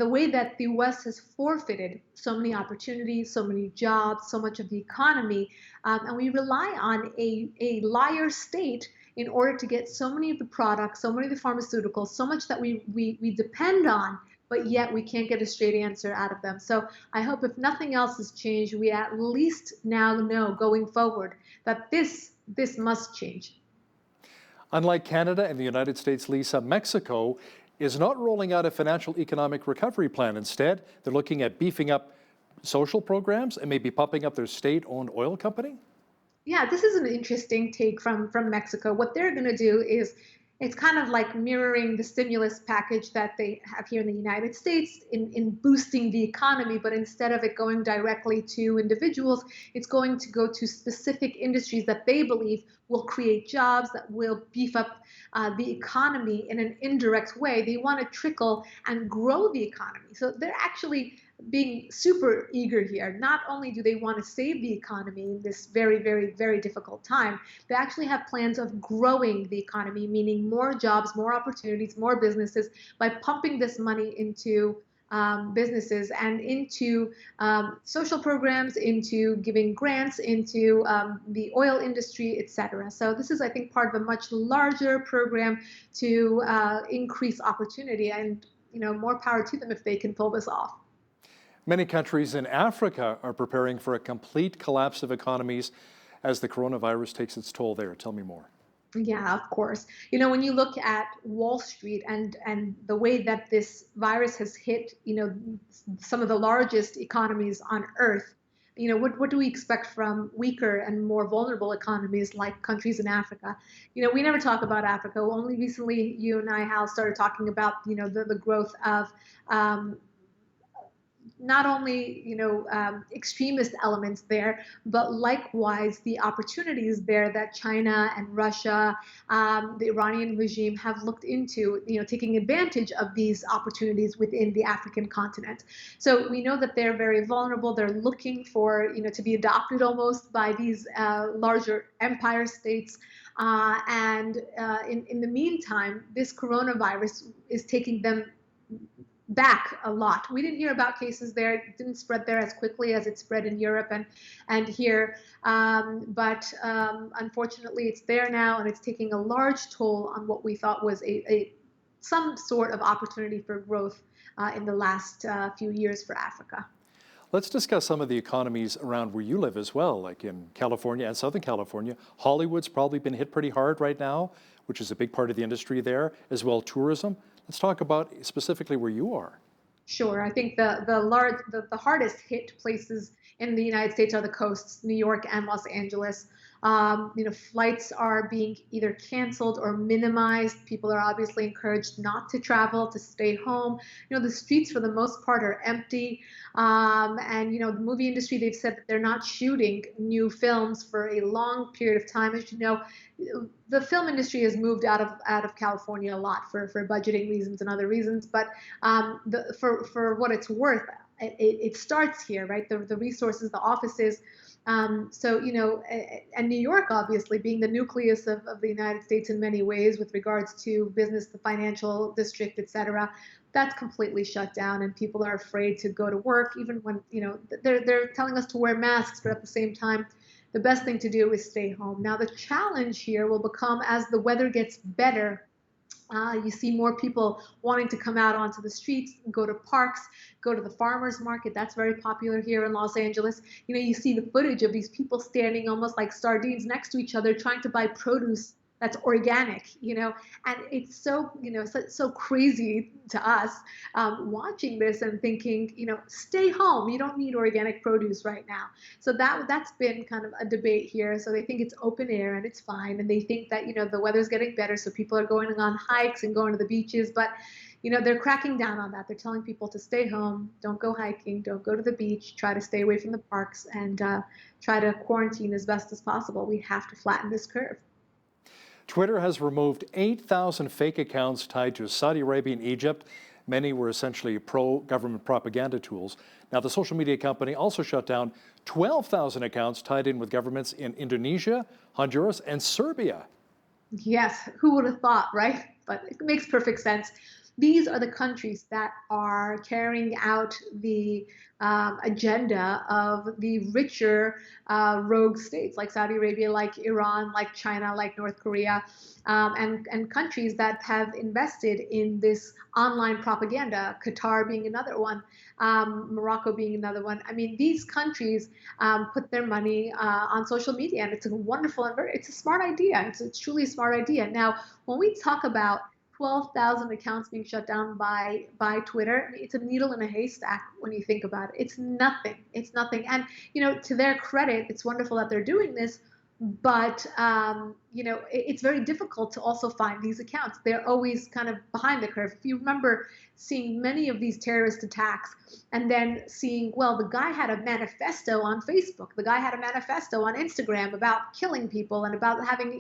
way that the West has forfeited so many opportunities, so many jobs, so much of the economy, and we rely on a liar state in order to get so many of the products, so many of the pharmaceuticals, so much that we depend on, but yet we can't get a straight answer out of them. So I hope if nothing else has changed, we at least now know going forward that this must change. Unlike Canada and the United States, Lisa, Mexico is not rolling out a financial economic recovery plan. Instead, they're looking at beefing up social programs and maybe popping up their state-owned oil company? Yeah, this is an interesting take from Mexico. What they're going to do is It's kind of like mirroring the stimulus package that they have here in the United States in boosting the economy, but instead of it going directly to individuals, it's going to go to specific industries that they believe will create jobs, that will beef up the economy in an indirect way. They want to trickle and grow the economy. So they're actually being super eager here. Not only do they want to save the economy in this very, very, very difficult time, they actually have plans of growing the economy, meaning more jobs, more opportunities, more businesses, by pumping this money into businesses and into social programs, into giving grants, into the oil industry, etc. So this is, I think, part of a much larger program to increase opportunity, and more power to them if they can pull this off. Many countries in Africa are preparing for a complete collapse of economies as the coronavirus takes its toll there. Tell me more. Yeah, of course. When you look at Wall Street and the way that this virus has hit, some of the largest economies on earth, what do we expect from weaker and more vulnerable economies like countries in Africa? We never talk about Africa. Only recently, you and I, Hal, started talking about, the growth of not only extremist elements there, but likewise the opportunities there that China and Russia, the Iranian regime have looked into, taking advantage of these opportunities within the African continent. So we know that they're very vulnerable. They're looking for to be adopted almost by these larger empire states. And in the meantime, this coronavirus is taking them back a lot. We didn't hear about cases there. It didn't spread there as quickly as it spread in Europe and here. But unfortunately, it's there now, and it's taking a large toll on what we thought was some sort of opportunity for growth in the last few years for Africa. Let's discuss some of the economies around where you live as well, like in California and Southern California. Hollywood's probably been hit pretty hard right now, which is a big part of the industry there, as well tourism. Let's talk about specifically where you are. Sure. I think the hardest hit places in the United States are the coasts, New York and Los Angeles. Flights are being either canceled or minimized. People are obviously encouraged not to travel, to stay home. The streets for the most part are empty. And the movie industry, they've said that they're not shooting new films for a long period of time. As you know, the film industry has moved out of California a lot for budgeting reasons and other reasons. But for what it's worth, it starts here, right? The resources, the offices. And New York, obviously, being the nucleus of the United States in many ways with regards to business, the financial district, et cetera, that's completely shut down, and people are afraid to go to work, even when, they're telling us to wear masks, but at the same time, the best thing to do is stay home. Now, the challenge here will become as the weather gets better. You see more people wanting to come out onto the streets, go to parks, go to the farmers market. That's very popular here in Los Angeles. You see the footage of these people standing almost like sardines next to each other trying to buy produce that's organic, and it's so, so crazy to us watching this and thinking, stay home. You don't need organic produce right now. So that's been kind of a debate here. So they think it's open air and it's fine. And they think that, the weather's getting better. So people are going on hikes and going to the beaches, but they're cracking down on that. They're telling people to stay home, don't go hiking, don't go to the beach, try to stay away from the parks, and try to quarantine as best as possible. We have to flatten this curve. Twitter has removed 8,000 fake accounts tied to Saudi Arabia and Egypt. Many were essentially pro-government propaganda tools. Now, the social media company also shut down 12,000 accounts tied in with governments in Indonesia, Honduras, and Serbia. Yes, who would have thought, right? But it makes perfect sense. These are the countries that are carrying out the agenda of the richer rogue states like Saudi Arabia, like Iran, like China, like North Korea, and countries that have invested in this online propaganda, Qatar being another one, Morocco being another one. I mean, these countries put their money on social media, and it's a wonderful and it's a smart idea. It's truly a smart idea. Now, when we talk about 12,000 accounts being shut down by Twitter, it's a needle in a haystack when you think about it. It's nothing. It's nothing. And, to their credit, it's wonderful that they're doing this, but it's very difficult to also find these accounts. They're always kind of behind the curve. If you remember seeing many of these terrorist attacks and then seeing, well, the guy had a manifesto on Facebook, the guy had a manifesto on Instagram about killing people and about having,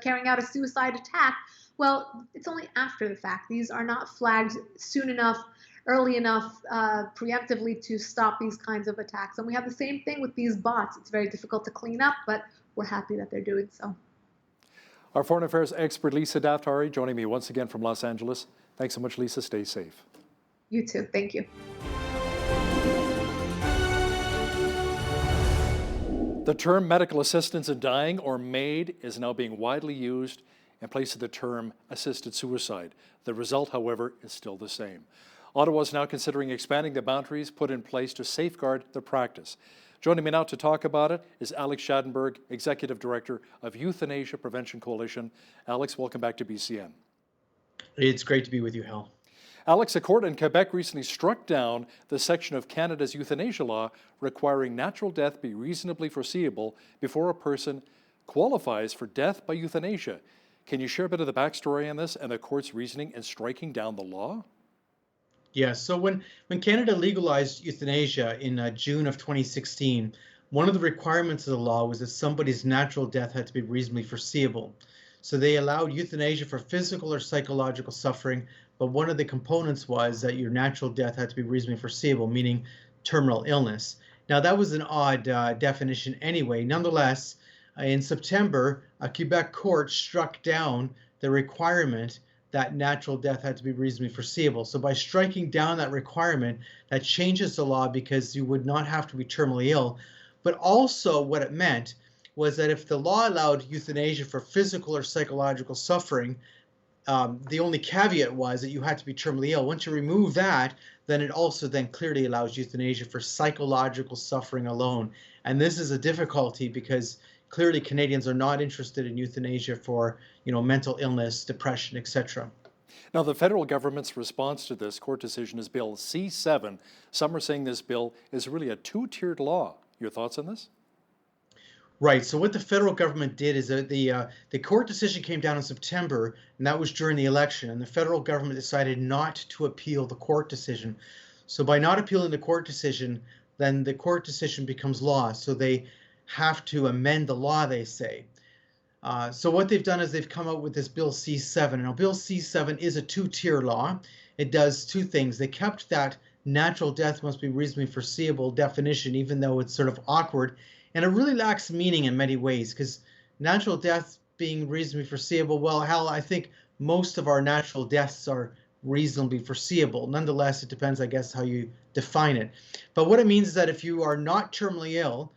carrying out a suicide attack. Well, it's only after the fact. These are not flagged soon enough, early enough, preemptively to stop these kinds of attacks. And we have the same thing with these bots. It's very difficult to clean up, but we're happy that they're doing so. Our foreign affairs expert, Lisa Daftari, joining me once again from Los Angeles. Thanks so much, Lisa. Stay safe. You too. Thank you. The term medical assistance in dying or MAID is now being widely used in place of the term assisted suicide. The result, however, is still the same. Ottawa is now considering expanding the boundaries put in place to safeguard the practice. Joining me now to talk about it is Alex Schadenberg, Executive Director of Euthanasia Prevention Coalition. Alex, welcome back to BCN. It's great to be with you, Hal. Alex, a court in Quebec recently struck down the section of Canada's euthanasia law requiring natural death be reasonably foreseeable before a person qualifies for death by euthanasia. Can you share a bit of the backstory on this and the court's reasoning in striking down the law? Yes, so when Canada legalized euthanasia in June of 2016, one of the requirements of the law was that somebody's natural death had to be reasonably foreseeable. So they allowed euthanasia for physical or psychological suffering, but one of the components was that your natural death had to be reasonably foreseeable, meaning terminal illness. Now that was an odd definition anyway. Nonetheless, in September, a Quebec court struck down the requirement that natural death had to be reasonably foreseeable. So by striking down that requirement, that changes the law because you would not have to be terminally ill. But also what it meant was that if the law allowed euthanasia for physical or psychological suffering, the only caveat was that you had to be terminally ill. Once you remove that, then it also then clearly allows euthanasia for psychological suffering alone. And this is a difficulty because clearly Canadians are not interested in euthanasia for, mental illness, depression, etc. Now, the federal government's response to this court decision is Bill C-7. Some are saying this bill is really a two-tiered law. Your thoughts on this? Right. So what the federal government did is that the court decision came down in September, and that was during the election. And the federal government decided not to appeal the court decision. So by not appealing the court decision, then the court decision becomes law. So they have to amend the law, they say. So what they've done is they've come out with this Bill C-7. Now, Bill C-7 is a two-tier law. It does two things. They kept that natural death must be reasonably foreseeable definition, even though it's sort of awkward. And it really lacks meaning in many ways, because natural death being reasonably foreseeable, well, hell, I think most of our natural deaths are reasonably foreseeable. Nonetheless, it depends, I guess, how you define it. But what it means is that if you are not terminally ill,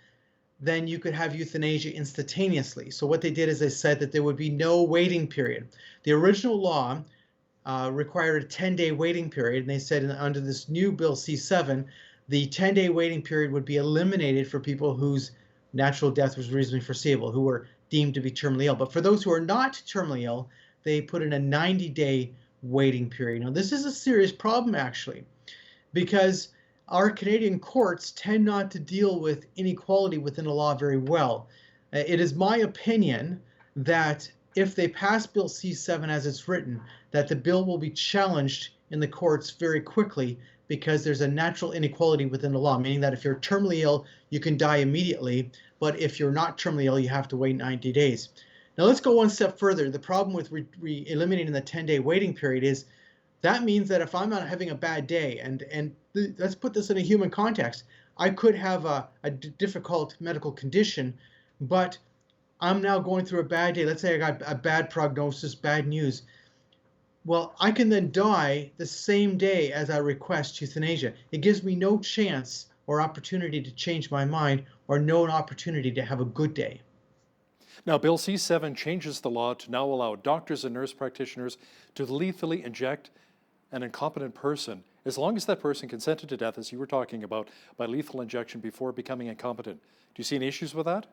then you could have euthanasia instantaneously. So what they did is they said that there would be no waiting period. The original law required a 10-day waiting period, and they said under this new Bill C-7, the 10-day waiting period would be eliminated for people whose natural death was reasonably foreseeable, who were deemed to be terminally ill. But for those who are not terminally ill, they put in a 90-day waiting period. Now, this is a serious problem, actually, because our Canadian courts tend not to deal with inequality within the law very well. It is my opinion that if they pass Bill C-7 as it's written, that the bill will be challenged in the courts very quickly because there's a natural inequality within the law, meaning that if you're terminally ill, you can die immediately, but if you're not terminally ill, you have to wait 90 days. Now let's go one step further. The problem with eliminating the 10-day waiting period is that means that if I'm not having a bad day, and let's put this in a human context, I could have a difficult medical condition, but I'm now going through a bad day. Let's say I got a bad prognosis, bad news. Well, I can then die the same day as I request euthanasia. It gives me no chance or opportunity to change my mind or no opportunity to have a good day. Now, Bill C-7 changes the law to now allow doctors and nurse practitioners to lethally inject an incompetent person, as long as that person consented to death, as you were talking about, by lethal injection before becoming incompetent. Do you see any issues with that?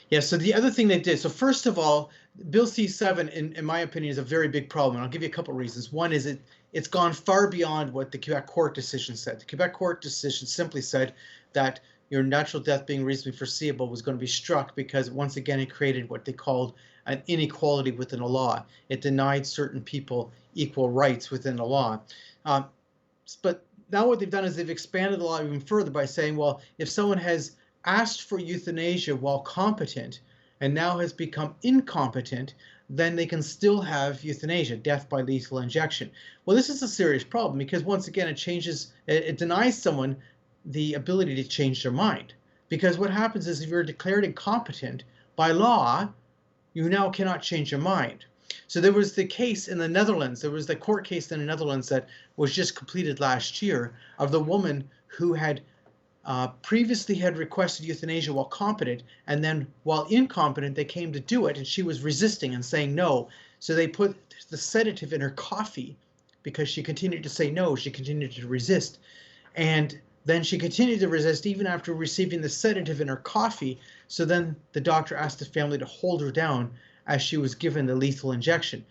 Yeah, so the other thing they did, so first of all, Bill C-7, in my opinion, is a very big problem. And I'll give you a couple of reasons. One is it's gone far beyond what the Quebec court decision said. The Quebec court decision simply said that your natural death being reasonably foreseeable was going to be struck, because once again it created what they called an inequality within the law. It denied certain people equal rights within the law. But now what they've done is they've expanded the law even further by saying, well, if someone has asked for euthanasia while competent and now has become incompetent, then they can still have euthanasia, death by lethal injection. Well, this is a serious problem, because once again, it denies someone the ability to change their mind. Because what happens is, if you're declared incompetent by law, you now cannot change your mind. So there was the case in the Netherlands, there was the court case in the Netherlands that was just completed last year, of the woman who had previously had requested euthanasia while competent, and then while incompetent they came to do it, and she was resisting and saying no. So they put the sedative in her coffee, because she continued to say no, she continued to resist. And then she continued to resist even after receiving the sedative in her coffee. So then the doctor asked the family to hold her down as she was given the lethal injection.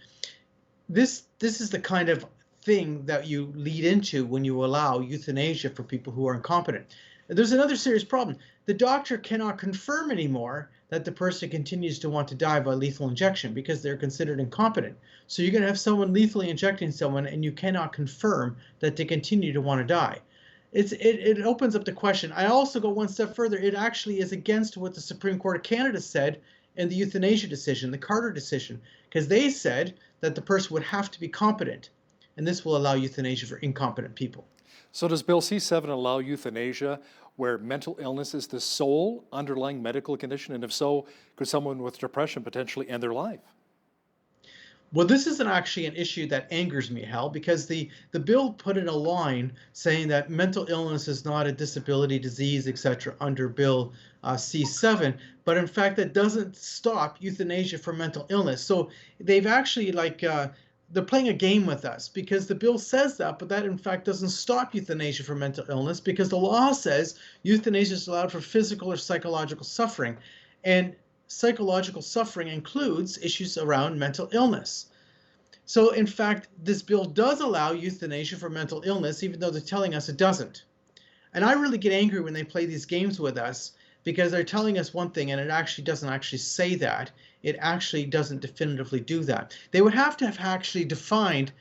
This is the kind of thing that you lead into when you allow euthanasia for people who are incompetent. There's another serious problem. The doctor cannot confirm anymore that the person continues to want to die by lethal injection, because they're considered incompetent. So you're going to have someone lethally injecting someone, and you cannot confirm that they continue to want to die. It opens up the question. I also go one step further. It actually is against what the Supreme Court of Canada said in the euthanasia decision, the Carter decision, because they said that the person would have to be competent, and this will allow euthanasia for incompetent people. So does Bill C-7 allow euthanasia where mental illness is the sole underlying medical condition? And if so, could someone with depression potentially end their life? Well, this isn't actually an issue that angers me, Hal, because the bill put in a line saying that mental illness is not a disability, disease, etc. under Bill C-7, but in fact that doesn't stop euthanasia for mental illness. So they've actually they're playing a game with us, because the bill says that, but that in fact doesn't stop euthanasia for mental illness, because the law says euthanasia is allowed for physical or psychological suffering. And psychological suffering includes issues around mental illness. So in fact, this bill does allow euthanasia for mental illness, even though they're telling us it doesn't. And I really get angry when they play these games with us, because they're telling us one thing and it actually doesn't actually say that. It actually doesn't definitively do that. They would have to have actually defined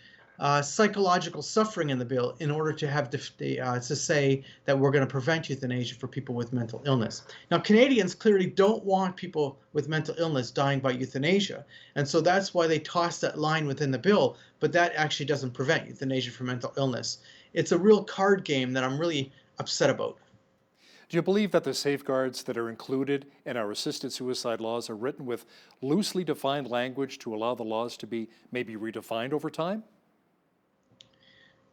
psychological suffering in the bill in order to have to say that we're going to prevent euthanasia for people with mental illness. Now, Canadians clearly don't want people with mental illness dying by euthanasia, and so that's why they tossed that line within the bill, but that actually doesn't prevent euthanasia for mental illness. It's a real card game that I'm really upset about. Do you believe that the safeguards that are included in our assisted suicide laws are written with loosely defined language to allow the laws to be maybe redefined over time?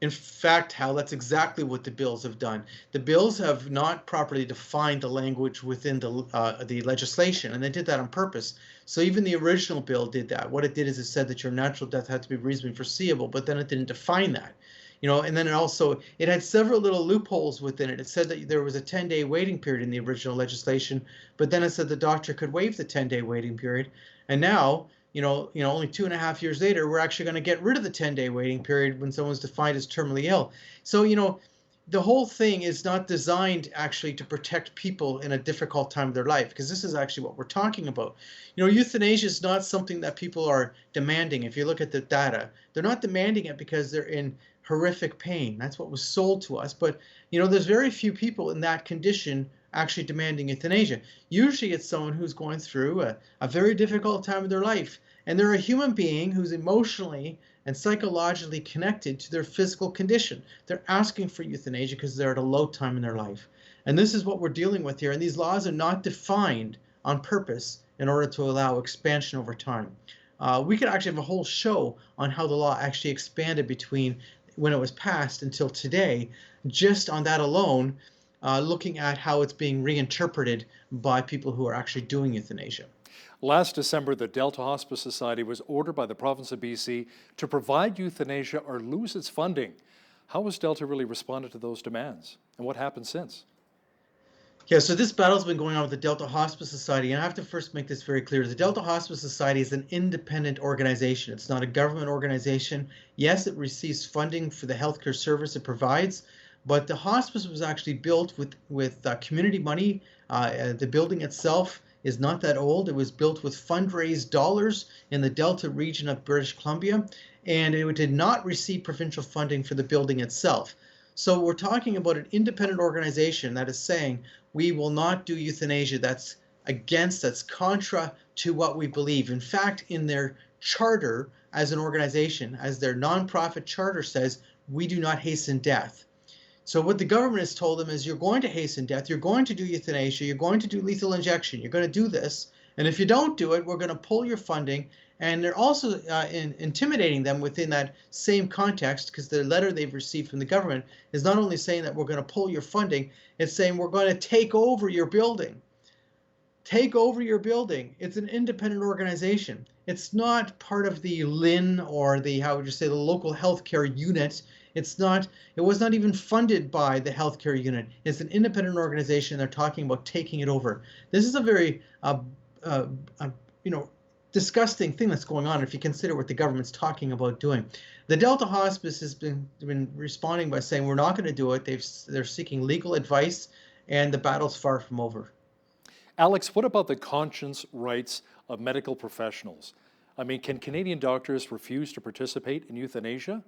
In fact, Hal, that's exactly what the bills have done. The bills have not properly defined the language within the legislation, and they did that on purpose. So even the original bill did that. What it did is it said that your natural death had to be reasonably foreseeable, but then it didn't define that. And then it had several little loopholes within it. It said that there was a 10-day waiting period in the original legislation, but then it said the doctor could waive the 10-day waiting period. And now, only 2.5 years later, we're actually going to get rid of the 10-day waiting period when someone's defined as terminally ill. So, the whole thing is not designed actually to protect people in a difficult time of their life, because this is actually what we're talking about. Euthanasia is not something that people are demanding. If you look at the data, they're not demanding it because they're in horrific pain. That's what was sold to us. But, there's very few people in that condition actually demanding euthanasia. Usually it's someone who's going through a very difficult time of their life, and they're a human being who's emotionally and psychologically connected to their physical condition. They're asking for euthanasia because they're at a low time in their life. And this is what we're dealing with here. And these laws are not defined on purpose in order to allow expansion over time. We could actually have a whole show on how the law actually expanded between when it was passed until today, just on that alone, looking at how it's being reinterpreted by people who are actually doing euthanasia. Last December, the Delta Hospice Society was ordered by the province of BC to provide euthanasia or lose its funding. How has Delta really responded to those demands, and what happened since? Yeah, so this battle's been going on with the Delta Hospice Society, and I have to first make this very clear. The Delta Hospice Society is an independent organization. It's not a government organization. Yes, it receives funding for the healthcare service it provides, But the hospice was actually built with community money. The building itself is not that old. It was built with fundraised dollars in the Delta region of British Columbia, and it did not receive provincial funding for the building itself. So we're talking about an independent organization that is saying we will not do euthanasia. That's contra to what we believe. In fact, in their charter as an organization, as their nonprofit charter says, we do not hasten death. So what the government has told them is you're going to hasten death, you're going to do euthanasia, you're going to do lethal injection, you're going to do this, and if you don't do it, we're going to pull your funding. And they're also intimidating them within that same context, because the letter they've received from the government is not only saying that we're going to pull your funding, it's saying we're going to take over your building. Take over your building. It's an independent organization. It's not part of the LHIN or the, how would you say, the local healthcare unit. It was not even funded by the healthcare unit. It's an independent organization. They're talking about taking it over. This is a very, disgusting thing that's going on if you consider what the government's talking about doing. The Delta Hospice has been responding by saying we're not going to do it. They're seeking legal advice, and the battle's far from over. Alex, what about the conscience rights of medical professionals? I mean, can Canadian doctors refuse to participate in euthanasia?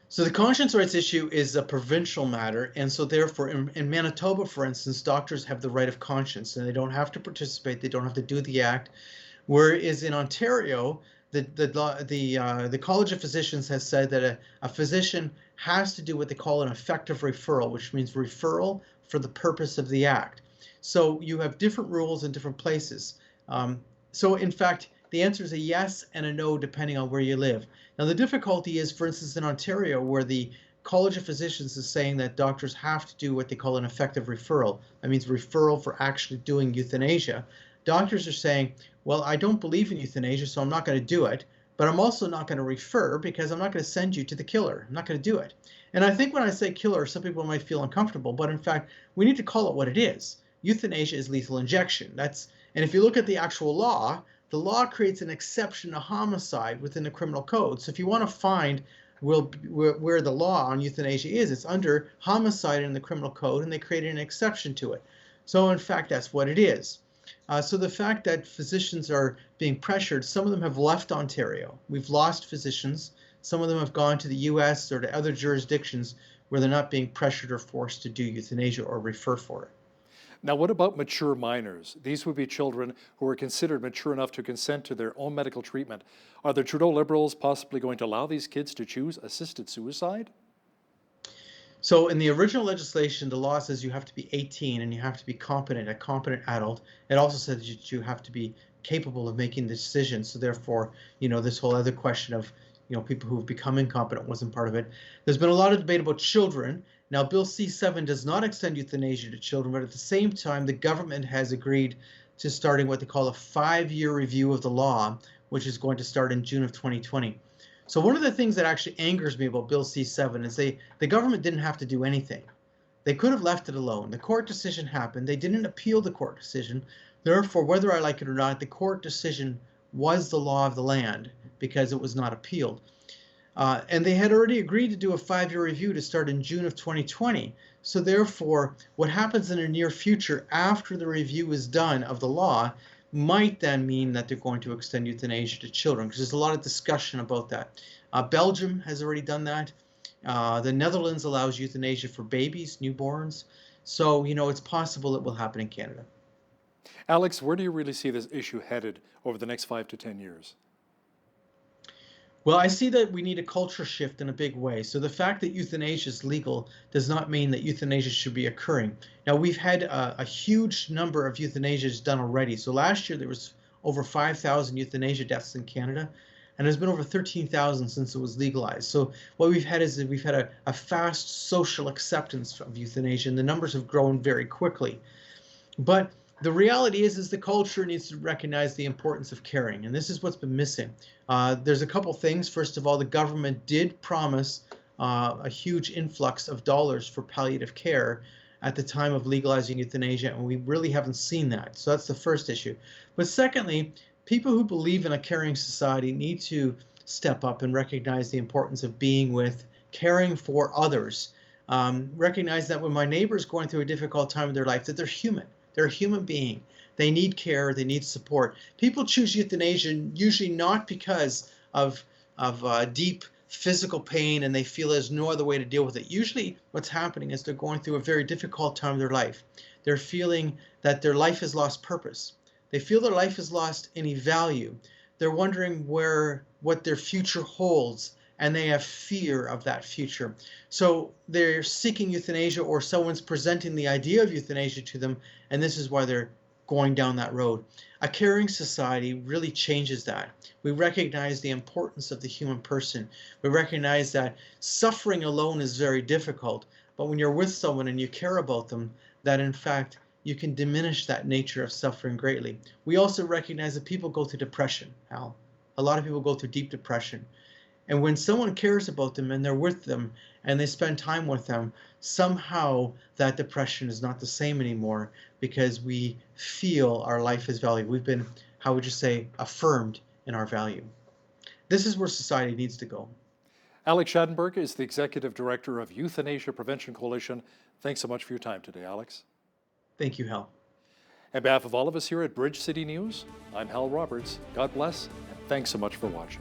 So the conscience rights issue is a provincial matter, and so therefore in Manitoba, for instance, doctors have the right of conscience, and they don't have to participate, they don't have to do the act. Whereas in Ontario, the College of Physicians has said that a physician has to do what they call an effective referral, which means referral for the purpose of the act. So you have different rules in different places. So in fact, the answer is a yes and a no depending on where you live. Now the difficulty is, for instance, in Ontario, where the College of Physicians is saying that doctors have to do what they call an effective referral. That means referral for actually doing euthanasia. Doctors are saying, well, I don't believe in euthanasia, so I'm not going to do it, but I'm also not going to refer because I'm not going to send you to the killer. I'm not going to do it. And I think when I say killer, some people might feel uncomfortable, but in fact, we need to call it what it is. Euthanasia is lethal injection. And if you look at the actual law, the law creates an exception to homicide within the criminal code. So if you want to find where the law on euthanasia is, it's under homicide in the criminal code, and they created an exception to it. So in fact, that's what it is. So the fact that physicians are being pressured, some of them have left Ontario. We've lost physicians. Some of them have gone to the US or to other jurisdictions where they're not being pressured or forced to do euthanasia or refer for it. Now, what about mature minors? These would be children who are considered mature enough to consent to their own medical treatment. Are the Trudeau Liberals possibly going to allow these kids to choose assisted suicide? So in the original legislation, the law says you have to be 18 and you have to be competent, a competent adult. It also says that you have to be capable of making the decision. So therefore, this whole other question of, people who have become incompetent wasn't part of it. There's been a lot of debate about children. Now, Bill C-7 does not extend euthanasia to children, but at the same time, the government has agreed to starting what they call a 5-year review of the law, which is going to start in June of 2020. So one of the things that actually angers me about Bill C-7 is the government didn't have to do anything. They could have left it alone. The court decision happened. They didn't appeal the court decision. Therefore, whether I like it or not, the court decision was the law of the land because it was not appealed. And they had already agreed to do a 5-year review to start in June of 2020. So therefore, what happens in the near future after the review is done of the law might then mean that they're going to extend euthanasia to children, because there's a lot of discussion about that. Belgium has already done that. The Netherlands allows euthanasia for babies, newborns. So, it's possible it will happen in Canada. Alex, where do you really see this issue headed over the next 5 to 10 years? Well, I see that we need a culture shift in a big way. So the fact that euthanasia is legal does not mean that euthanasia should be occurring. Now, we've had a huge number of euthanasias done already. So last year, there was over 5,000 euthanasia deaths in Canada, and there's been over 13,000 since it was legalized. So what we've had is that we've had a fast social acceptance of euthanasia, and the numbers have grown very quickly. But the reality is the culture needs to recognize the importance of caring, and this is what's been missing. There's a couple things. First of all, the government did promise a huge influx of dollars for palliative care at the time of legalizing euthanasia, and we really haven't seen that. So that's the first issue. But secondly, people who believe in a caring society need to step up and recognize the importance of being with, caring for others. Recognize that when my neighbor is going through a difficult time in their life, that they're human. They're a human being. They need care. They need support. People choose euthanasia usually not because of deep physical pain and they feel there's no other way to deal with it. Usually what's happening is they're going through a very difficult time in their life. They're feeling that their life has lost purpose. They feel their life has lost any value. They're wondering what their future holds, and they have fear of that future. So they're seeking euthanasia, or someone's presenting the idea of euthanasia to them, and this is why they're going down that road. A caring society really changes that. We recognize the importance of the human person. We recognize that suffering alone is very difficult, but when you're with someone and you care about them, that in fact you can diminish that nature of suffering greatly. We also recognize that people go through depression, Hal. A lot of people go through deep depression. And when someone cares about them and they're with them and they spend time with them, somehow that depression is not the same anymore because we feel our life is valued. We've been, how would you say, affirmed in our value. This is where society needs to go. Alex Schadenberg is the Executive Director of Euthanasia Prevention Coalition. Thanks so much for your time today, Alex. Thank you, Hal. On behalf of all of us here at Bridge City News, I'm Hal Roberts. God bless, and thanks so much for watching.